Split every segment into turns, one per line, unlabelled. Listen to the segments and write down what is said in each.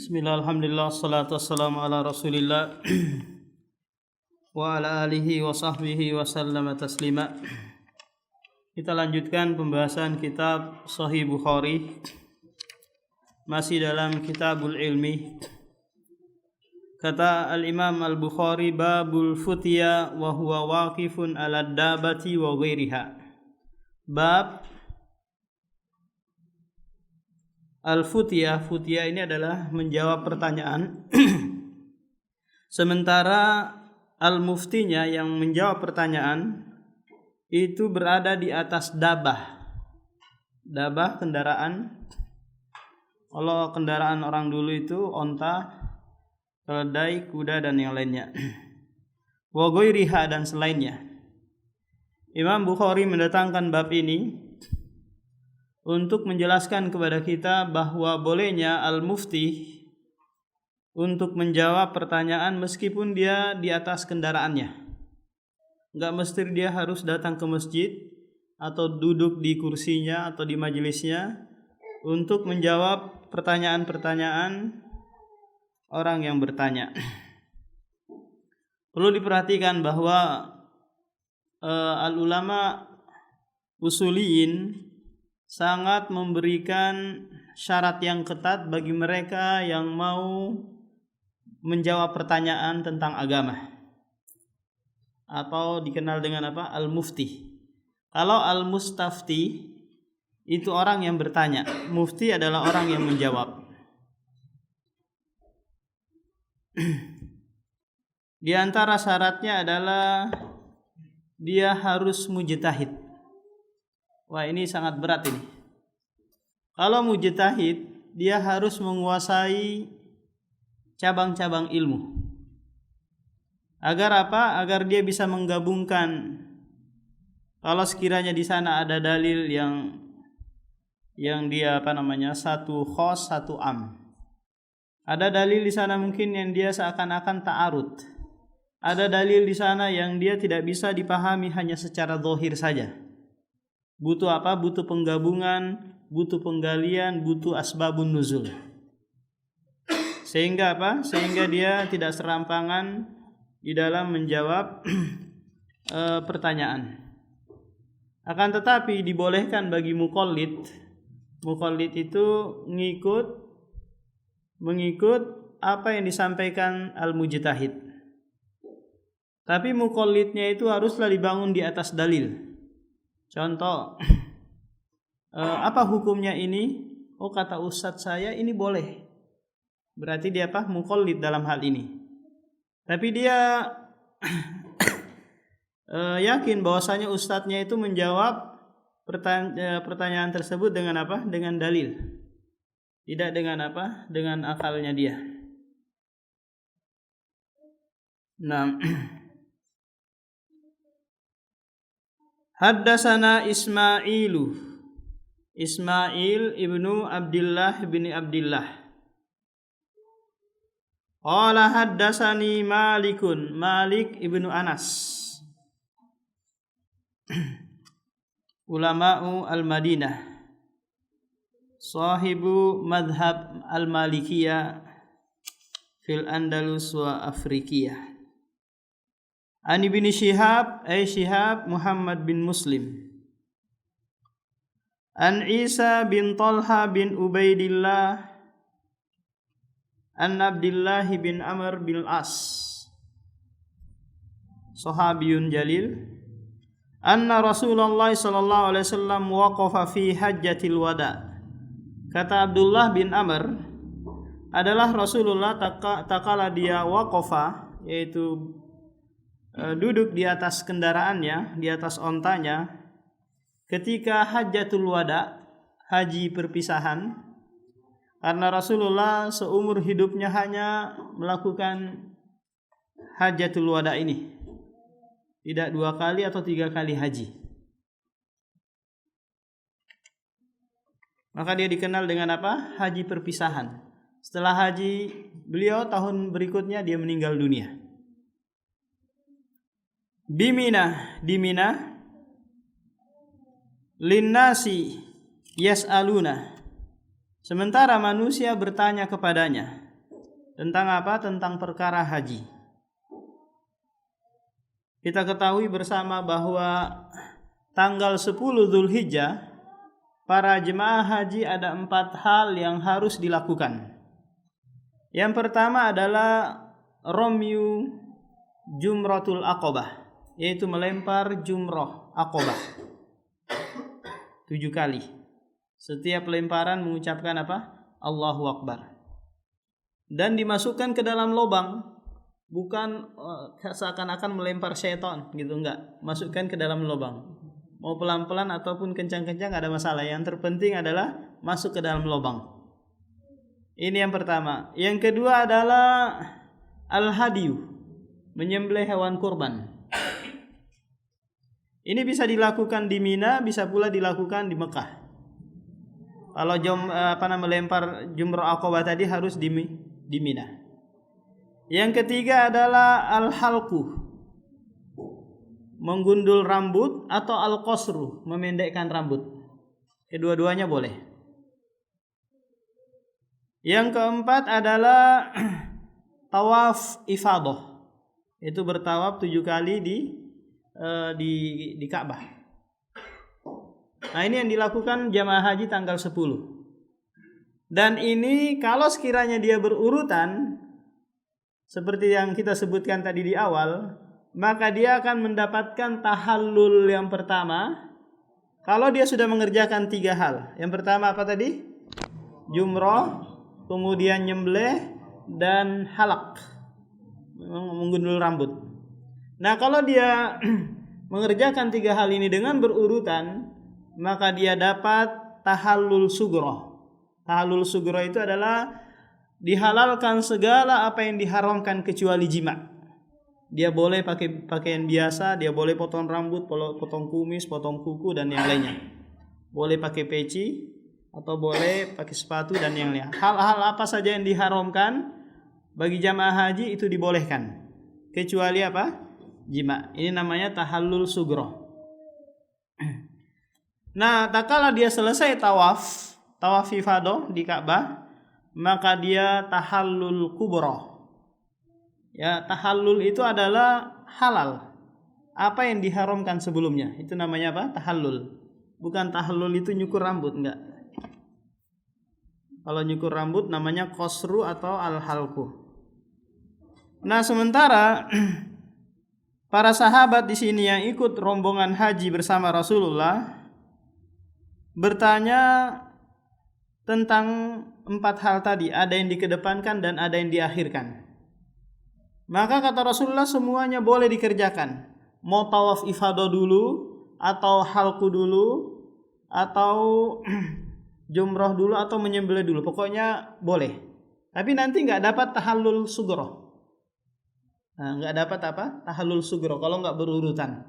Bismillah, alhamdulillah, salatu wassalamu ala rasulillah wa ala alihi wa sahbihi wa sallama taslima. Kita lanjutkan pembahasan kitab Sahih Bukhari. Masih dalam kitabul ilmi. Kata al-Imam al-Bukhari, babul futya wa huwa waqifun ala dabati wa ghairiha. Bab al-futya. Futya ini adalah menjawab pertanyaan. Sementara al-muftinya yang menjawab pertanyaan itu berada di atas dabah. Dabah kendaraan. Kalau kendaraan orang dulu itu onta, keledai, kuda dan yang lainnya. Wa ghairiha dan selainnya. Imam Bukhari mendatangkan bab ini untuk menjelaskan kepada kita bahwa bolehnya al-mufti untuk menjawab pertanyaan meskipun dia di atas kendaraannya. Enggak mesti dia harus datang ke masjid atau duduk di kursinya atau di majelisnya untuk menjawab pertanyaan-pertanyaan orang yang bertanya. Perlu diperhatikan bahwa al-ulama usuliyin sangat memberikan syarat yang ketat bagi mereka yang mau menjawab pertanyaan tentang agama, atau dikenal dengan apa? Al-mufti. Kalau al-mustafti itu orang yang bertanya, mufti adalah orang yang menjawab. Di antara syaratnya adalah dia harus mujtahid. Wah, ini sangat berat ini. Kalau mujtahid, dia harus menguasai cabang-cabang ilmu. Agar apa? Agar dia bisa menggabungkan. Kalau sekiranya di sana ada dalil yang dia satu khos, satu am. Ada dalil di sana mungkin yang dia seakan-akan ta'arud. Ada dalil di sana yang dia tidak bisa dipahami hanya secara zahir saja. Butuh apa? Butuh penggabungan, butuh penggalian, butuh asbabun nuzul. Sehingga apa? Sehingga dia tidak serampangan di dalam menjawab pertanyaan. Akan tetapi dibolehkan bagi muqallid. Muqallid itu mengikut apa yang disampaikan al-mujtahid. Tapi muqallidnya itu haruslah dibangun di atas dalil. Contoh, apa hukumnya ini? Oh, kata ustadz saya ini boleh. Berarti dia apa? Muqallid dalam hal ini. Tapi dia yakin bahwasanya ustadznya itu menjawab pertanyaan tersebut dengan apa? Dengan dalil. Tidak dengan apa? Dengan akalnya dia. Nah, Haddasana Ismail ibnu Abdullah bin Abdullah. Qala haddasani Malik ibnu Anas. Ulama'u al-Madinah. Sahibu madhab al-Malikiyah fil Andalus wa Afrikiyah. An ibn Shihab Muhammad bin Muslim. An Isa bin Talha bin Ubaidillah. An Abdullah bin Amr bin As. Sahabiyun jalil. Anna Rasulullah sallallahu alaihi wasallam waqafa fi hajjatil wada. Kata Abdullah bin Amr adalah Rasulullah takala dia waqafa, yaitu duduk di atas kendaraannya, di atas ontanya ketika hajjatul wada, haji perpisahan. Karena Rasulullah seumur hidupnya hanya melakukan hajjatul wada ini, tidak 2 kali atau 3 kali haji. Maka dia dikenal dengan apa? Haji perpisahan. Setelah haji beliau, tahun berikutnya dia meninggal dunia. Di Mina linnasi yas'aluna, sementara manusia bertanya kepadanya. Tentang apa? Tentang perkara haji. Kita ketahui bersama bahwa tanggal 10 Dzulhijjah para jemaah haji ada 4 hal yang harus dilakukan. Yang pertama adalah Romyu Jumratul Aqobah, yaitu melempar jumroh Aqobah 7 kali. Setiap lemparan mengucapkan apa? Allahu Akbar. Dan dimasukkan ke dalam lubang, bukan seakan-akan melempar syaitan gitu, enggak. Masukkan ke dalam lubang. Mau pelan-pelan ataupun kencang-kencang ada masalah. Yang terpenting adalah masuk ke dalam lubang. Ini yang pertama. Yang kedua adalah al-hadiyu, menyembelih hewan kurban. Ini bisa dilakukan di Mina, bisa pula dilakukan di Mekah. Kalau melempar jumroh Aqobah tadi harus di Mina. Yang ketiga adalah al-halqu, menggundul rambut, atau al-qasru, memendekkan rambut. Kedua-duanya boleh. Yang keempat adalah tawaf ifadah, itu bertawaf 7 kali di Ka'bah. Nah, ini yang dilakukan jamaah haji tanggal 10. Dan ini kalau sekiranya dia berurutan seperti yang kita sebutkan tadi di awal, maka dia akan mendapatkan tahallul yang pertama kalau dia sudah mengerjakan 3 hal. Yang pertama apa tadi? Jumroh, kemudian nyembelih, dan halak, menggundul rambut. Nah, kalau dia mengerjakan 3 hal ini dengan berurutan, maka dia dapat tahallul sugro. Tahallul sugro itu adalah dihalalkan segala apa yang diharamkan kecuali jima. Dia boleh pakai pakaian biasa, dia boleh potong rambut, potong kumis, potong kuku, dan yang lainnya. Boleh pakai peci, atau boleh pakai sepatu, dan yang lainnya. Hal-hal apa saja yang diharamkan bagi jamaah haji itu dibolehkan, kecuali apa? Jima. Ini namanya tahallul sugro. Nah, tak kala dia selesai tawaf ifadah di Ka'bah, maka dia tahallul kubro. Ya, tahallul itu adalah halal. Apa yang diharamkan sebelumnya, itu namanya apa? Tahallul. Bukan tahallul itu nyukur rambut, enggak. Kalau nyukur rambut namanya qasru atau al-halqu. Nah, sementara para sahabat di sini yang ikut rombongan haji bersama Rasulullah bertanya tentang 4 hal tadi, ada yang dikedepankan dan ada yang diakhirkan. Maka kata Rasulullah, semuanya boleh dikerjakan. Mau tawaf ifadah dulu, atau halqu dulu, atau jumrah dulu, atau menyembelih dulu. Pokoknya boleh. Tapi nanti nggak dapat tahallul sugro. Nah, nggak dapat apa? Tahallul sugro kalau nggak berurutan.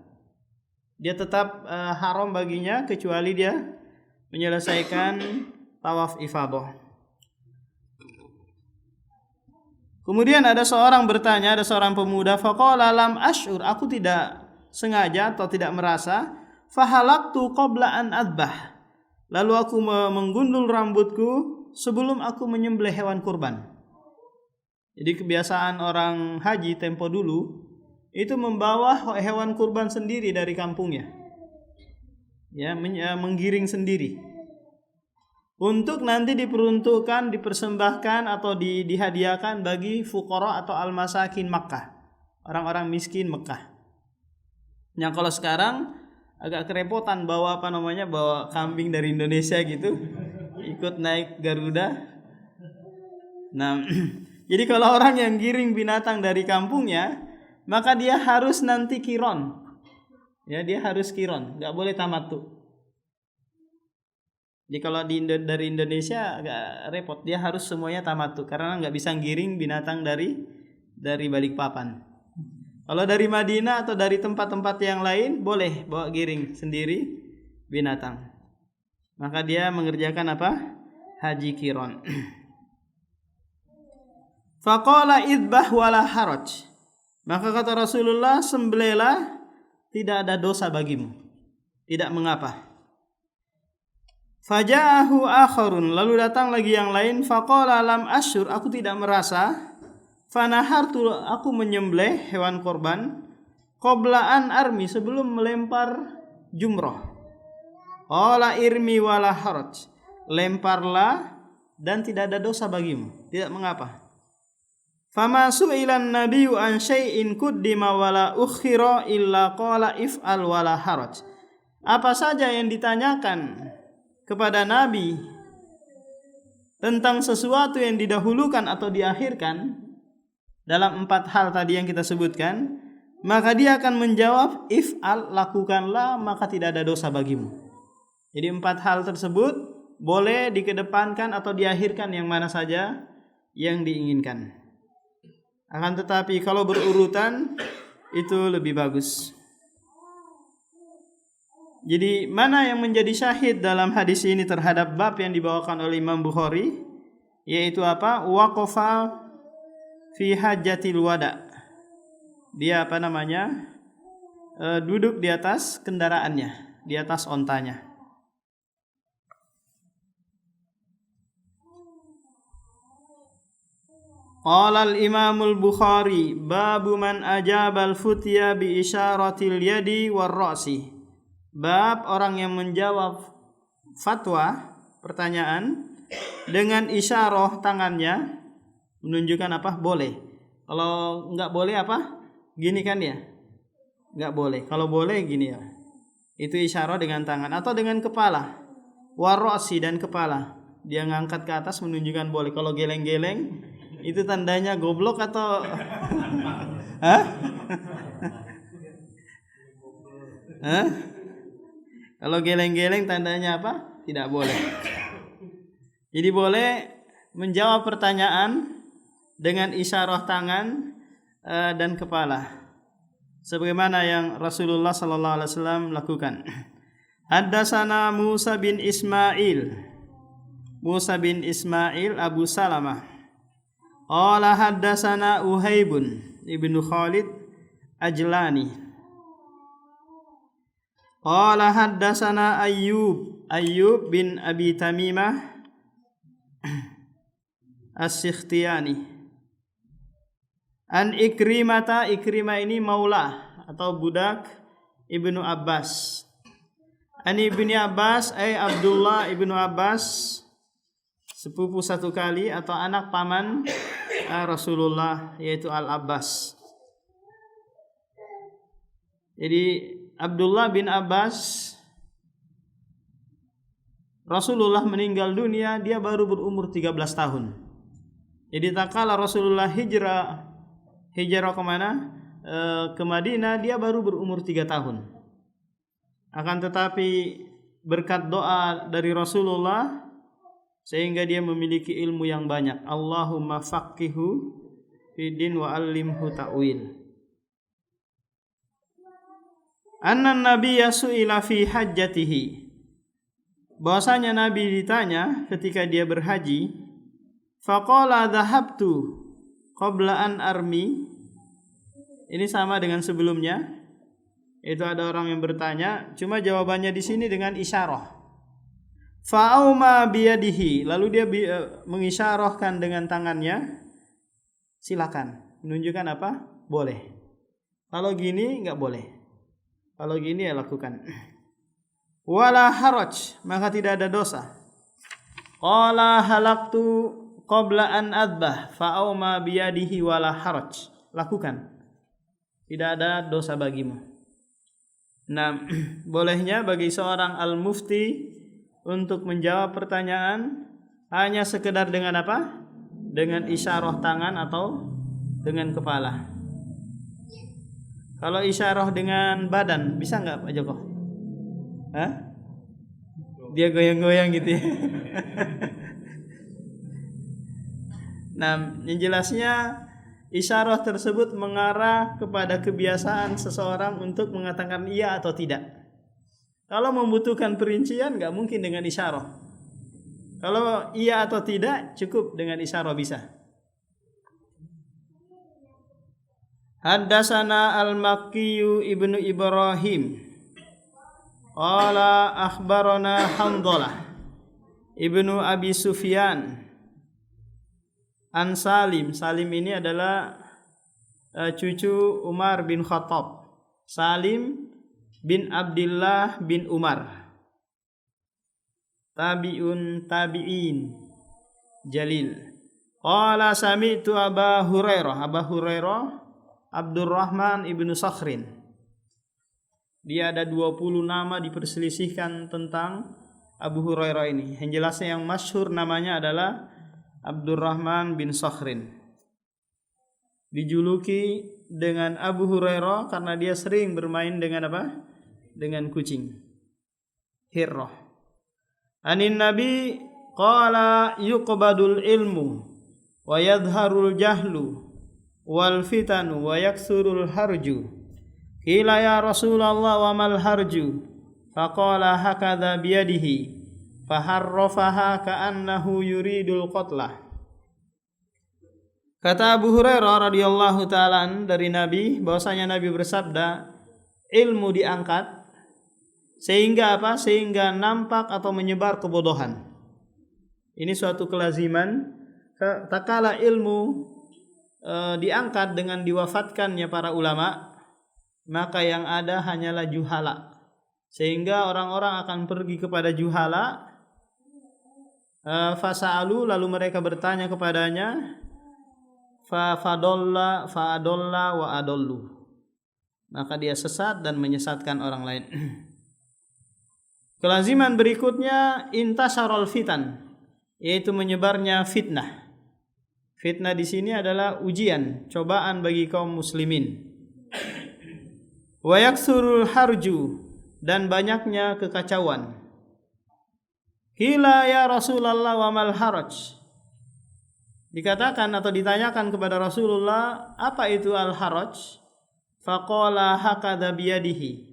Dia tetap haram baginya kecuali dia menyelesaikan tawaf ifadah. Kemudian ada seorang bertanya, ada seorang pemuda, faqala lam ash'ur, aku tidak sengaja atau tidak merasa, fahalaqtu qabla an adbah, lalu aku menggundul rambutku sebelum aku menyembelih hewan kurban. Jadi kebiasaan orang haji tempo dulu itu membawa hewan kurban sendiri dari kampungnya. Ya, menggiring sendiri. Untuk nanti diperuntukkan, dipersembahkan atau dihadiahkan bagi fuqara atau al-masakin Makkah, orang-orang miskin Mekah. Yang kalau sekarang agak kerepotan bawa bawa kambing dari Indonesia gitu, ikut naik Garuda. Nah, jadi kalau orang yang giring binatang dari kampungnya, maka dia harus nanti kiron. Ya, dia harus kiron, nggak boleh tamattu. Jadi kalau dari Indonesia agak repot, dia harus semuanya tamattu karena nggak bisa giring binatang dari Balikpapan. Kalau dari Madinah atau dari tempat-tempat yang lain boleh bawa giring sendiri binatang. Maka dia mengerjakan apa? Haji kiron. Faqala idbah wala haraj. Maka kata Rasulullah, sembelihlah, tidak ada dosa bagimu, tidak mengapa. Faja'ahu akharun, lalu datang lagi yang lain, faqala lam asyur, aku tidak merasa, Fanahartu, aku menyembelih hewan korban, qoblaan armi, sebelum melempar jumroh. Qala irmi wala haraj, lemparlah dan tidak ada dosa bagimu, tidak mengapa. Fama su'ilan nabiyyu an syai'in kuddima wala ukhira illa qala if'al wala haraj. Apa saja yang ditanyakan kepada Nabi tentang sesuatu yang didahulukan atau diakhirkan dalam 4 hal tadi yang kita sebutkan, maka dia akan menjawab if'al, lakukanlah, maka tidak ada dosa bagimu. Jadi 4 hal tersebut boleh dikedepankan atau diakhirkan yang mana saja yang diinginkan. Akan tetapi kalau berurutan itu lebih bagus. Jadi mana yang menjadi syahid dalam hadis ini terhadap bab yang dibawakan oleh Imam Bukhari, yaitu apa? Waqafa fi hajjatil wada. Dia duduk di atas kendaraannya, di atas ontanya. Qala al-Imamul Bukhari babu man ajabal futya bi isyaratil yadi war ra'si. Bab orang yang menjawab fatwa, pertanyaan, dengan isyarah tangannya, menunjukkan apa? Boleh. Kalau enggak boleh apa? Gini kan ya? Enggak boleh. Kalau boleh gini ya. Itu isyarah dengan tangan atau dengan kepala. Warrosi, dan kepala. Dia ngangkat ke atas menunjukkan boleh. Kalau geleng-geleng itu tandanya goblok atau Hah? Hah? Kalau geleng-geleng tandanya apa? Tidak boleh. Jadi boleh menjawab pertanyaan dengan isyarah tangan dan kepala, sebagaimana yang Rasulullah sallallahu alaihi wasallam lakukan. Haddatsana Musa bin Ismail Abu Salamah. Qala haddatsana Uhaibun ibnu Khalid Ajlani. Qala haddatsana Ayyub bin Abi Tamimah As-Sikhtiyani. An Ikrimah ini maula atau budak Ibnu Abbas. An Ibnu Abbas Abdullah Ibnu Abbas, sepupu satu kali atau anak paman Rasulullah, yaitu Al-Abbas. Jadi Abdullah bin Abbas, Rasulullah meninggal dunia, dia baru berumur 13 tahun. Jadi tatkala Rasulullah hijrah kemana? Ke Madinah, dia baru berumur 3 tahun. Akan tetapi berkat doa dari Rasulullah sehingga dia memiliki ilmu yang banyak. Allahumma faqihu fid-din wa 'allimhu ta'wil. Anna nabiyya su'ila fi hajjatihi. Bahwasanya Nabi ditanya ketika dia berhaji, faqala dhahabtu qabla an armi. Ini sama dengan sebelumnya. Itu ada orang yang bertanya, cuma jawabannya di sini dengan isyarah. Fa'auma biyadihi, lalu dia mengisyarahkan dengan tangannya. Silakan, menunjukkan apa? Boleh. Kalau gini enggak boleh. Kalau gini ya lakukan. Wala haraj, maka tidak ada dosa. Qala halaqtu qabla an adbah fa'auma biyadihi wala haraj. Lakukan. Tidak ada dosa bagimu. Nah, bolehnya bagi seorang al-mufti untuk menjawab pertanyaan hanya sekedar dengan apa? Dengan isyarah tangan atau dengan kepala. Kalau isyarah dengan badan bisa nggak Pak Joko? Hah? Dia goyang-goyang gitu ya. Nah, yang jelasnya isyarah tersebut mengarah kepada kebiasaan seseorang untuk mengatakan iya atau tidak. Kalau membutuhkan perincian nggak mungkin dengan isyarah. Kalau iya atau tidak cukup dengan isyarah bisa. Haddatsana al-Makkiyu ibnu Ibrahim. Qala akhbarana Hamdalah ibnu Abi Sufyan An Salim. Salim ini adalah cucu Umar bin Khattab. Salim bin Abdullah bin Umar. Tabi'un tabi'in jalil. Qala sami'tu Aba Hurairah. Aba Hurairah Abdurrahman ibnu Sakhrin. Dia ada 20 nama diperselisihkan tentang Abu Hurairah ini. Yang jelasnya yang masyhur namanya adalah Abdurrahman bin Sakhrin. Dijuluki dengan Abu Hurairah karena dia sering bermain dengan apa? Dengan kucing. Hirrah. Anin Nabi qala yuqbadul ilmu wa yadharul jahlu wal fitanu wa yaksurul harju. Qila ya Rasulullah wa mal harju? Faqala hakadha biyadihi faharrafaha ka'annahu yuridul qatlah. Kata Abu Hurairah radhiyallahu ta'ala dari Nabi, bahwasanya Nabi bersabda, ilmu diangkat sehingga apa? Sehingga nampak atau menyebar kebodohan. Ini suatu kelaziman. Tak kala ilmu diangkat dengan diwafatkannya para ulama, maka yang ada hanyalah juhala. Sehingga orang-orang akan pergi kepada juhala. Fasa'alu, lalu mereka bertanya kepadanya, fa'adolla wa adollu, maka dia sesat dan menyesatkan orang lain. Kelaziman berikutnya intasharul fitan, yaitu menyebarnya fitnah. Fitnah di sini adalah ujian, cobaan bagi kaum muslimin. Wa yaksurul harju, dan banyaknya kekacauan. Qila ya Rasulullah wa mal haraj? Dikatakan atau ditanyakan kepada Rasulullah, apa itu al-haraj? Faqala hakadha biyadihi.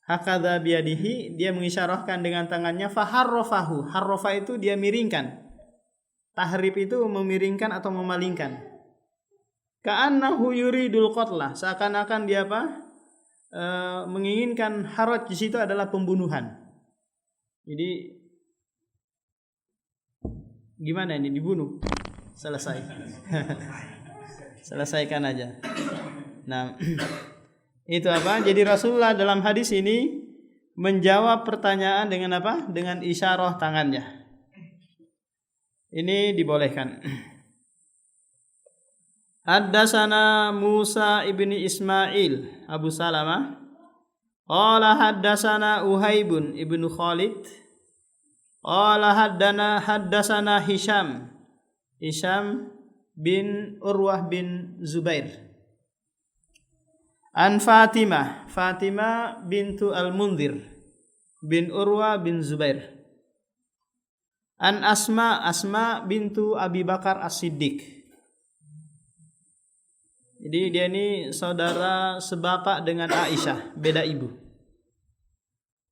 Hakadha biyadihi, dia mengisyarahkan dengan tangannya. Faharrafahu, harrafa itu dia miringkan. Tahrif itu memiringkan atau memalingkan. Ka'annahu yuridul qatlah, seakan-akan dia apa? Menginginkan haraj di situ adalah pembunuhan. Jadi gimana ini, dibunuh? Selesai. Selesaikan aja. Nah, itu apa? Jadi Rasulullah dalam hadis ini menjawab pertanyaan dengan apa? Dengan isyarah tangannya. Ini dibolehkan. Haddatsana Musa ibni Ismail Abu Salamah. Qala haddatsana Uhaibun ibnu Khalid. Qala haddatsana Hisham bin Urwah bin Zubair. An Fatimah bintu Al-Mundhir bin Urwah bin Zubair. An Asma bintu Abi Bakar As-Siddiq. Jadi dia ini saudara sebapak dengan Aisyah, beda ibu.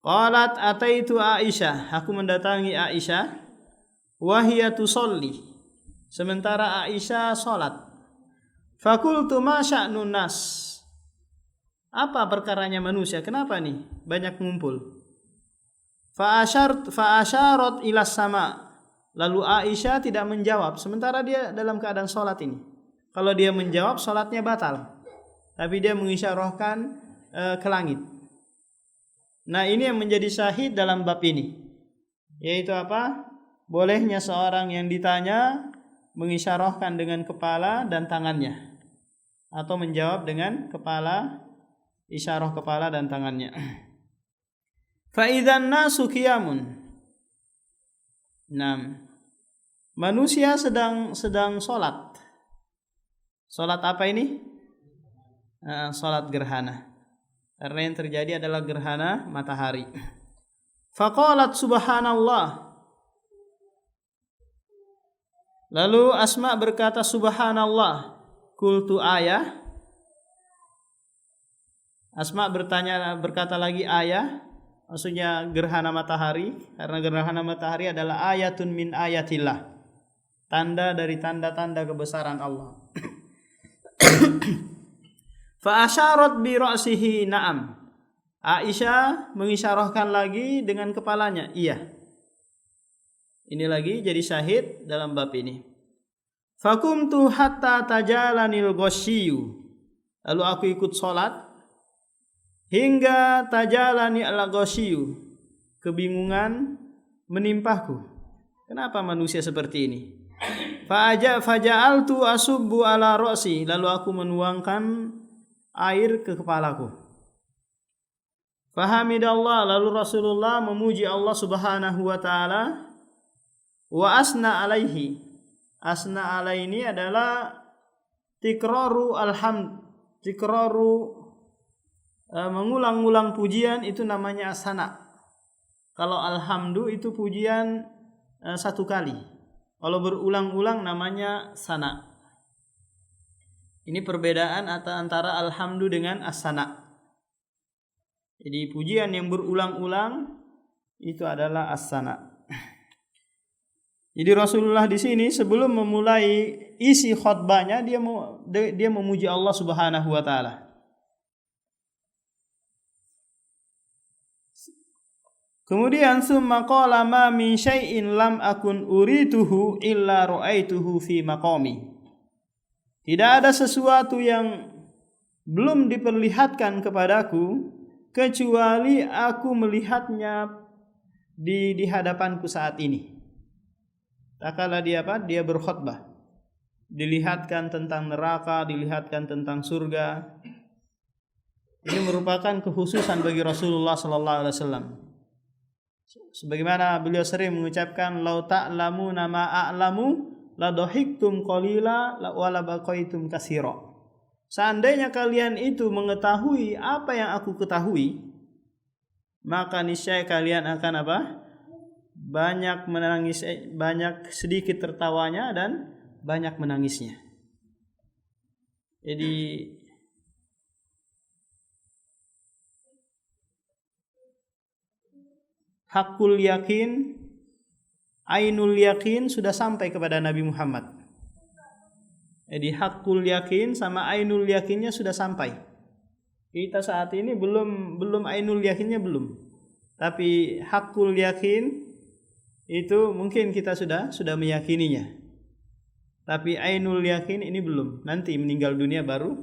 Qalat ataitu Aisyah, aku mendatangi Aisyah, wa hiya tusolli, sementara Aisyah salat. Fakultu ma sya'nun nas, apa perkaranya manusia, kenapa nih banyak ngumpul? Fa asyarat ila sama, lalu Aisyah tidak menjawab sementara dia dalam keadaan salat ini. Kalau dia menjawab, salatnya batal. Tapi dia mengisyarahkan ke langit. Nah, ini yang menjadi syahid dalam bab ini. Yaitu apa? Bolehnya seorang yang ditanya mengisyarahkan dengan kepala dan tangannya. Atau menjawab dengan kepala, isyarah kepala dan tangannya. Fa idzan nasu qiyamun. Nah, manusia sedang salat. Salat apa ini? Salat gerhana. Karena yang terjadi adalah gerhana matahari. Faqalat subhanallah. Lalu Asma berkata subhanallah. Qultu ayah. Asma berkata lagi ayah. Maksudnya gerhana matahari. Karena gerhana matahari adalah ayatun min ayatillah. Tanda dari tanda-tanda kebesaran Allah. Fa asyarat bi ra'sihi na'am. Aisyah mengisyarahkan lagi dengan kepalanya, iya. Ini lagi jadi syahid dalam bab ini. Fakumtu hatta tajalanil ghasyiyu. Lalu aku ikut salat hingga tajalani al-ghasyiyu, kebingungan menimpaku. Kenapa manusia seperti ini? Faja'altu asubbu ala ra'si, lalu aku menuangkan air ke kepalaku. Fahamidallah, lalu Rasulullah memuji Allah Subhanahu wa taala, wa asna alaihi. Asna alaihi ini adalah tikraru alhamd, tikraru mengulang-ulang pujian, itu namanya sana. Kalau alhamdu itu pujian satu kali. Kalau berulang-ulang namanya sana. Ini perbedaan antara alhamdu dengan as-sana. Jadi pujian yang berulang-ulang itu adalah as-sana. Jadi Rasulullah di sini sebelum memulai isi khutbahnya dia memuji Allah Subhanahu wa taala. Kemudian summa qala ma min syai'in lam akun urituhu illa ra'aituhu fi maqami. Tidak ada sesuatu yang belum diperlihatkan kepadaku kecuali aku melihatnya di hadapanku saat ini. Tak kala dia berkhutbah, dilihatkan tentang neraka, dilihatkan tentang surga. Ini merupakan kekhususan bagi Rasulullah sallallahu alaihi wasallam. Sebagaimana beliau sering mengucapkan, lau ta'lamuna ma a'lamu la dhahiktum qalila wa la baqaitum katsira. Seandainya kalian itu mengetahui apa yang aku ketahui, maka niscaya kalian akan apa? Banyak menangis, banyak sedikit tertawanya dan banyak menangisnya. Jadi hakul yakin, ainul yakin sudah sampai kepada Nabi Muhammad. Jadi hakul yakin sama ainul yakinnya sudah sampai. Kita saat ini belum ainul yakinnya belum. Tapi hakul yakin itu mungkin kita sudah meyakininya. Tapi ainul yakin ini belum. Nanti meninggal dunia baru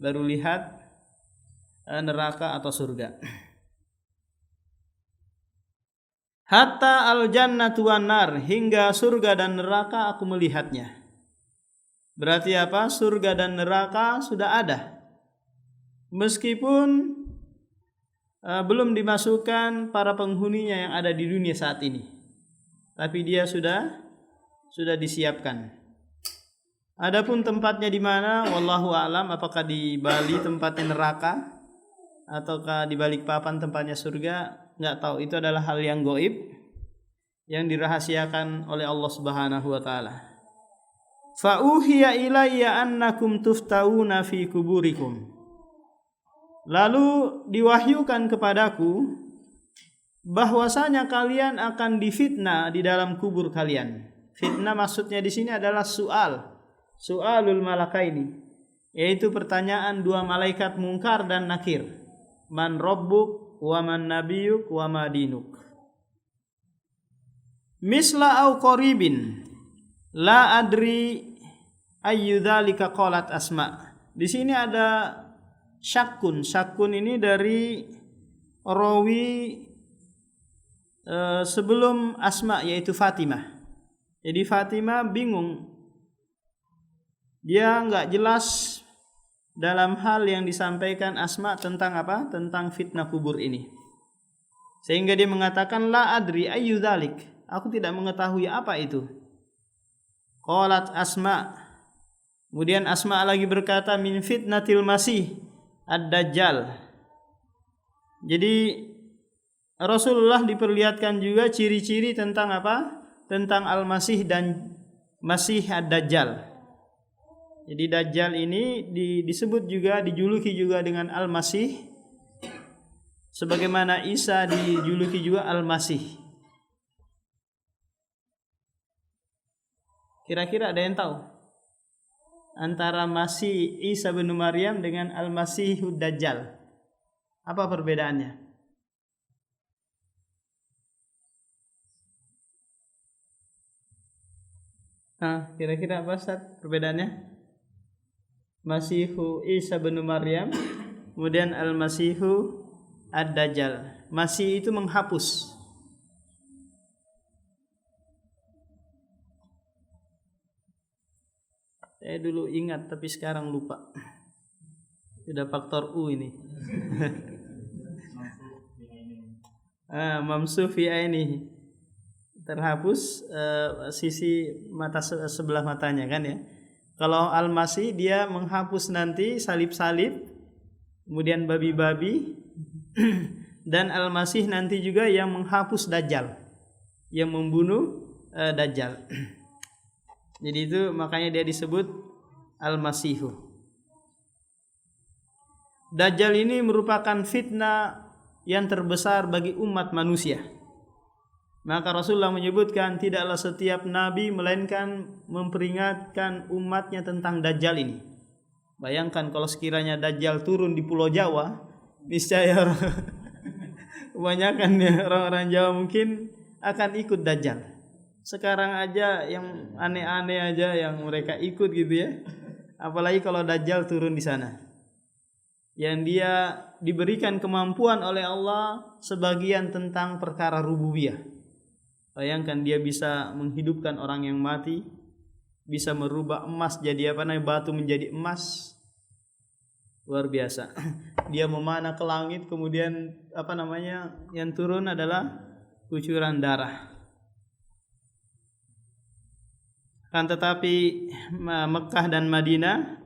lihat neraka atau surga. Hatta al-jannatu wan nar, hingga surga dan neraka aku melihatnya. Berarti apa? Surga dan neraka sudah ada. Meskipun belum dimasukkan para penghuninya yang ada di dunia saat ini. Tapi dia sudah disiapkan. Adapun tempatnya di mana, wallahu a'lam, apakah di Bali tempatnya neraka ataukah di Balikpapan tempatnya surga, enggak tahu. Itu adalah hal yang gaib yang dirahasiakan oleh Allah Subhanahu wa taala. Fa uhiya ilayya annakum tuftauna fi kuburikum. Lalu diwahyukan kepadaku bahwasanya kalian akan difitnah di dalam kubur kalian. Fitnah maksudnya di sini adalah su'alul malakaini, yaitu pertanyaan dua malaikat mungkar dan nakir. Man rabbuk wa man nabiyuk wa ma dinuk. Misla au qaribin la adri ayyu dzalika qalat Asma. Di sini ada syakun. Syakun ini dari rawi sebelum Asma, yaitu Fatimah. Jadi Fatimah bingung, dia nggak jelas dalam hal yang disampaikan Asma tentang apa? Tentang fitnah kubur ini. Sehingga dia mengatakan la adri ayyu dzalik, aku tidak mengetahui apa itu. Qalat Asma. Kemudian Asma lagi berkata min fitnatil masih ad-dajjal. Jadi Rasulullah diperlihatkan juga ciri-ciri tentang apa? Tentang Al-Masih dan Masih Ad-Dajjal. Jadi Dajjal ini disebut juga, dijuluki juga dengan Al-Masih, sebagaimana Isa dijuluki juga Al-Masih. Kira-kira ada yang tahu antara Masih Isa bin Maryam dengan Al-Masihud Dajjal? Apa perbedaannya? Kira-kira apa Ustaz perbedaannya? Masihu Isa bin Maryam, kemudian Al-Masihu Ad-Dajjal. Masih itu menghapus. Saya dulu ingat tapi sekarang lupa. Sudah faktor U ini. Mamsuh fi ainihi. Terhapus sisi mata sebelah matanya kan ya. Kalau Al-Masih dia menghapus nanti salib-salib, kemudian babi-babi, dan Al-Masih nanti juga yang menghapus Dajjal, yang membunuh Dajjal. Jadi itu makanya dia disebut Al-Masihu. Dajjal ini merupakan fitnah yang terbesar bagi umat manusia. Maka Rasulullah menyebutkan tidaklah setiap nabi melainkan memperingatkan umatnya tentang Dajjal ini. Bayangkan kalau sekiranya Dajjal turun di Pulau Jawa, niscaya kebanyakan ya orang-orang Jawa mungkin akan ikut Dajjal. Sekarang aja yang aneh-aneh aja yang mereka ikut gitu ya. Apalagi kalau Dajjal turun di sana. Yang dia diberikan kemampuan oleh Allah sebagian tentang perkara rububiyah. Bayangkan dia bisa menghidupkan orang yang mati, bisa merubah emas jadi batu menjadi emas. Luar biasa. Dia memanah ke langit, kemudian yang turun adalah kucuran darah. Kan tetapi Mekah dan Madinah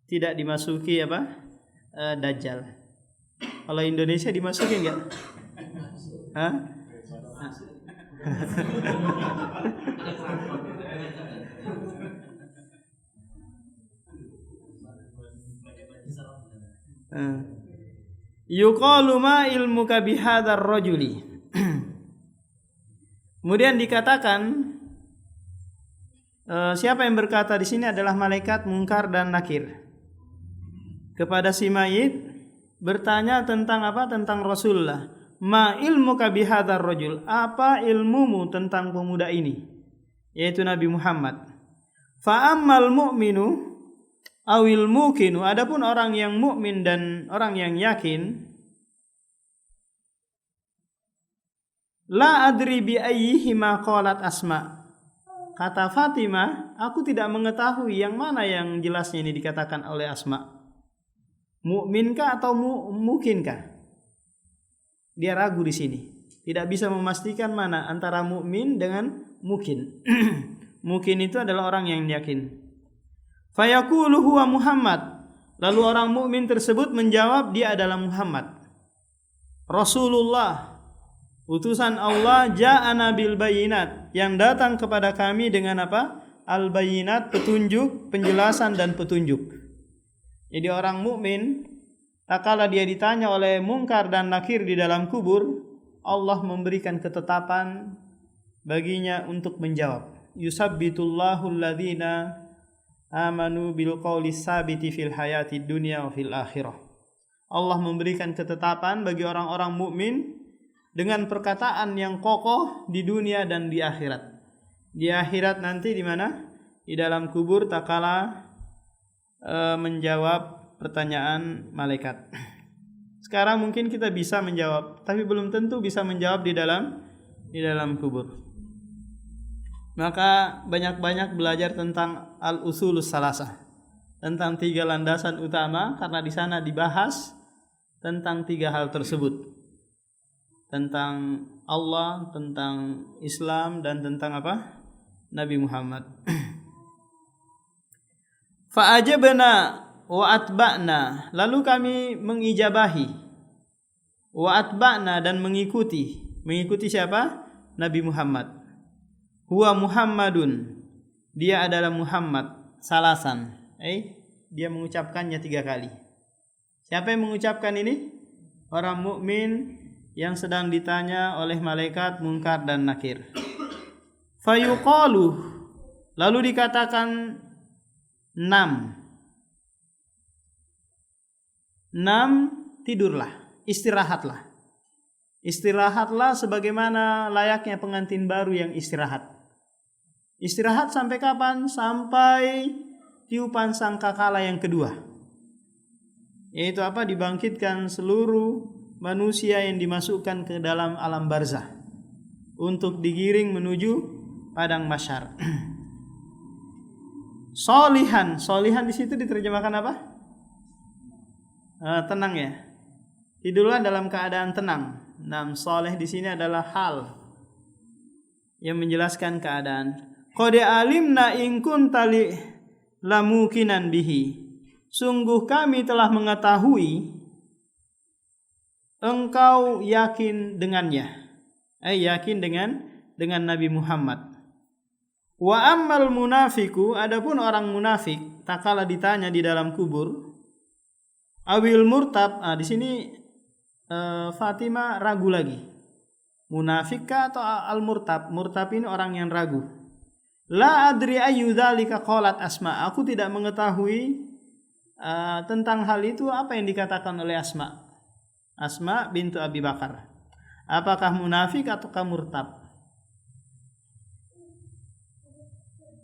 tidak dimasuki Dajjal. Kalau Indonesia dimasuki enggak? Hah? Yuqalu ma ilmuka bihadzal rajuli. Kemudian dikatakan siapa yang berkata di sini adalah malaikat Munkar dan Nakir kepada si mayit, bertanya tentang apa? Tentang Rasulullah. Ma ilmuka bihadzal rajul? Apa ilmumu tentang pemuda ini? Yaitu Nabi Muhammad. Fa ammal mu'minu awil mukinu, adapun orang yang mukmin dan orang yang yakin, la adri bi ayyihima qalat Asma. Kata Fatimah, aku tidak mengetahui yang mana yang jelasnya ini dikatakan oleh Asma. Mukminkah atau mukinkah? Dia ragu di sini. Tidak bisa memastikan mana antara mukmin dengan mukin. Mukin itu adalah orang yang yakin. Fayaqulu huwa Muhammad. Lalu orang mukmin tersebut menjawab dia adalah Muhammad. Rasulullah, utusan Allah, ja'ana bil bayinat, yang datang kepada kami dengan apa? Al bayinat, petunjuk, penjelasan dan petunjuk. Jadi orang mukmin tak kala dia ditanya oleh Munkar dan Nakir di dalam kubur, Allah memberikan ketetapan baginya untuk menjawab. Yusabbitullahu alladhina amanu bil qawli sabiti fil hayati dunya wa fil akhirah. Allah memberikan ketetapan bagi orang-orang mukmin dengan perkataan yang kokoh di dunia dan di akhirat. Di akhirat nanti di mana? Di dalam kubur tak kala menjawab pertanyaan malaikat. Sekarang mungkin kita bisa menjawab, tapi belum tentu bisa menjawab di dalam kubur. Maka banyak-banyak belajar tentang al-usulus salasah, tentang 3 landasan utama, karena di sana dibahas tentang 3 hal tersebut. Tentang Allah, tentang Islam, dan tentang apa? Nabi Muhammad. Fa'ajabna wa atba'na, lalu kami mengijabahi, wa atba'na, dan mengikuti siapa? Nabi Muhammad. Huwa Muhammadun, dia adalah Muhammad, salasan. Dia mengucapkannya 3 kali. Siapa yang mengucapkan ini? Orang mukmin yang sedang ditanya oleh malaikat Munkar dan Nakir. Fayuqalu, lalu dikatakan 6, tidurlah, istirahatlah. Istirahatlah sebagaimana layaknya pengantin baru yang istirahat. Istirahat sampai kapan? Sampai tiupan sangkakala yang kedua. Yaitu apa? Dibangkitkan seluruh manusia yang dimasukkan ke dalam alam barzah untuk digiring menuju padang mahsyar. Solihan, solihan di situ diterjemahkan apa? Tenang ya. Tidurlah dalam keadaan tenang. Soleh di sini adalah hal yang menjelaskan keadaan. Qad alimna in kunta lamukinan bihi. Sungguh kami telah mengetahui engkau yakin dengannya. Yakin dengan Nabi Muhammad. Wa ammal munafiku, adapun orang munafik takala ditanya di dalam kubur, awil murtab, di sini Fatimah ragu lagi. Munafik kah atau al-murtab? Murtab ini orang yang ragu. La adri ayu dzalika qalat Asma. Aku tidak mengetahui tentang hal itu apa yang dikatakan oleh Asma. Asma bintu Abi Bakar. Apakah munafik ataukah murtab?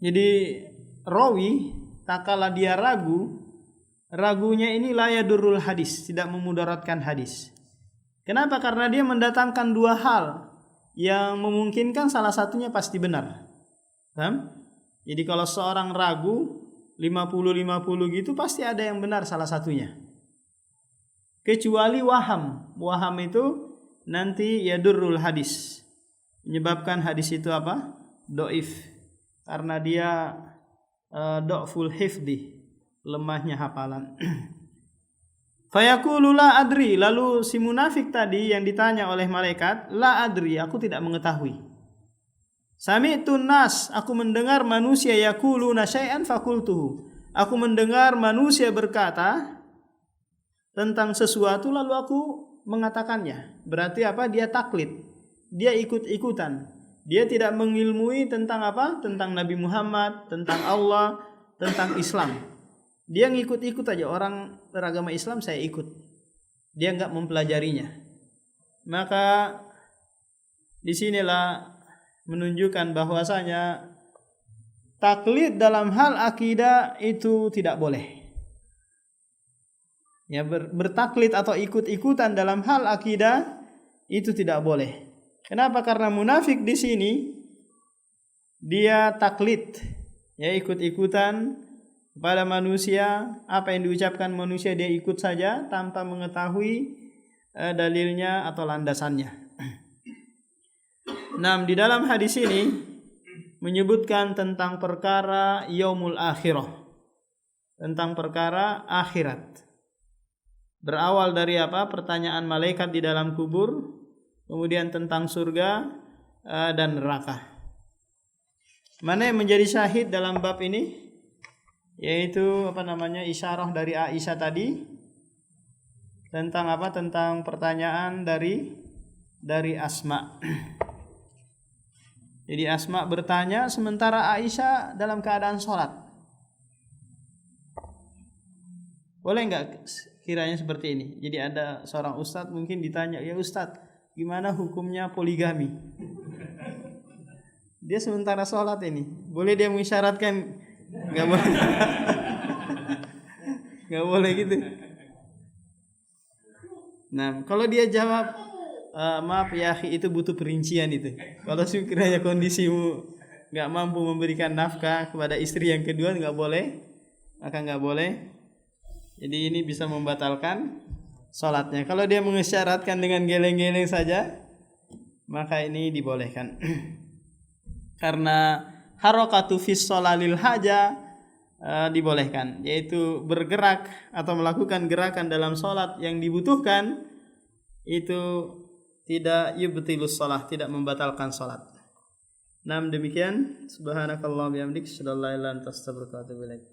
Jadi rawi takala dia ragu, ragunya ini la yadurrul hadis, tidak memudaratkan hadis. Kenapa? Karena dia mendatangkan dua hal yang memungkinkan salah satunya pasti benar. Paham? Jadi kalau seorang ragu 50-50 gitu pasti ada yang benar salah satunya. Kecuali waham. Waham itu nanti yadurrul hadis. Menyebabkan hadis itu apa? Dhaif. Karena dia dhaful hifdhi, lemahnya hafalan. Fayaqulu la adri, lalu si munafik tadi yang ditanya oleh malaikat, la adri, aku tidak mengetahui. Sami'tun nas, aku mendengar manusia yaquluna syai'an faqultuhu. Aku mendengar manusia berkata tentang sesuatu lalu aku mengatakannya. Berarti apa? Dia taklid. Dia ikut-ikutan. Dia tidak mengilmui tentang apa? Tentang Nabi Muhammad, tentang Allah, tentang Islam. Dia ngikut-ikut aja, orang beragama Islam saya ikut. Dia enggak mempelajarinya. Maka disinilah menunjukkan bahwasanya taklid dalam hal akidah itu tidak boleh. Ya, bertaklid atau ikut-ikutan dalam hal akidah itu tidak boleh. Kenapa? Karena munafik di sini dia taklid, ya ikut-ikutan kepada manusia, apa yang diucapkan manusia dia ikut saja tanpa mengetahui dalilnya atau landasannya. Nah, di dalam hadis ini menyebutkan tentang perkara yaumul akhirah, tentang perkara akhirat. Berawal dari apa? Pertanyaan malaikat di dalam kubur, kemudian tentang surga dan neraka. Mana yang menjadi syahid dalam bab ini? Yaitu isyarah dari Aisyah tadi tentang apa? Tentang pertanyaan dari Asma. Jadi Asma bertanya sementara Aisyah dalam keadaan sholat. Boleh enggak kiranya seperti ini? Jadi ada seorang ustadz mungkin ditanya, ya ustadz, gimana hukumnya poligami? Dia sementara sholat ini, boleh dia mengisyaratkan? Nggak boleh. Nggak boleh gitu. Nah, kalau dia jawab, maaf ya akhi, itu butuh perincian itu. Kalau sekiranya kondisimu nggak mampu memberikan nafkah kepada istri yang kedua, nggak boleh, maka nggak boleh. Jadi ini bisa membatalkan sholatnya. Kalau dia mengisyaratkan dengan geleng-geleng saja, maka ini dibolehkan. Karena harakatu fis sholalil haja dibolehkan, yaitu bergerak atau melakukan gerakan dalam sholat yang dibutuhkan, itu tidak yubtilus sholat, tidak membatalkan sholat. Nah, demikian. Subhanakallah bihamdik, asyhadu an la ilaha illa anta astaghfiruka wa atubu ilaik.